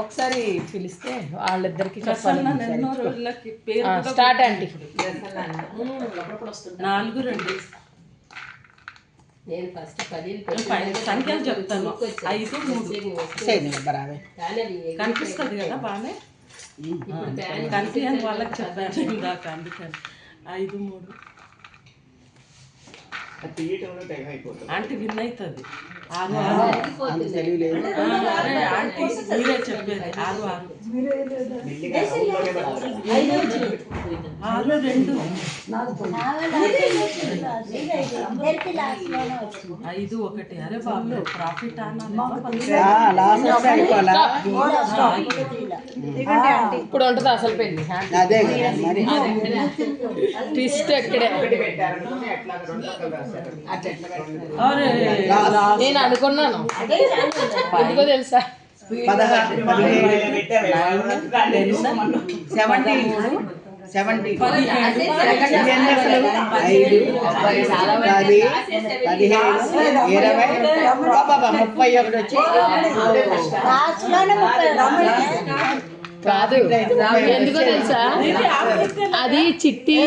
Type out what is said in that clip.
ఒకసారి పిలిస్తే వాళ్ళిద్దరికి స్టార్ట్ అండి. 4 2 నేను ఫస్ట్ 10 సంఖ్యలు చెప్తాను. 5 3 కనిపిస్తుంది కదా బాగానే. కనిపించని వాళ్ళకి చెప్పాను ఇందాక, అందుకని 5 3 ఆంటీ విన్ అవుతుంది. 6 6 ఆంటీ మీరే చెప్పేది. 6 6 5 1. అరే బాబు ప్రాఫిట్ ఇప్పుడు ఉంటుంది అసలు పెళ్ళి. ట్విస్ట్ ఎక్కడే నేను అనుకున్నాను. ఎందుకో తెలుసా, 17 30 వచ్చి కాదు. ఎందుకో తెలుసా, అది చిట్టి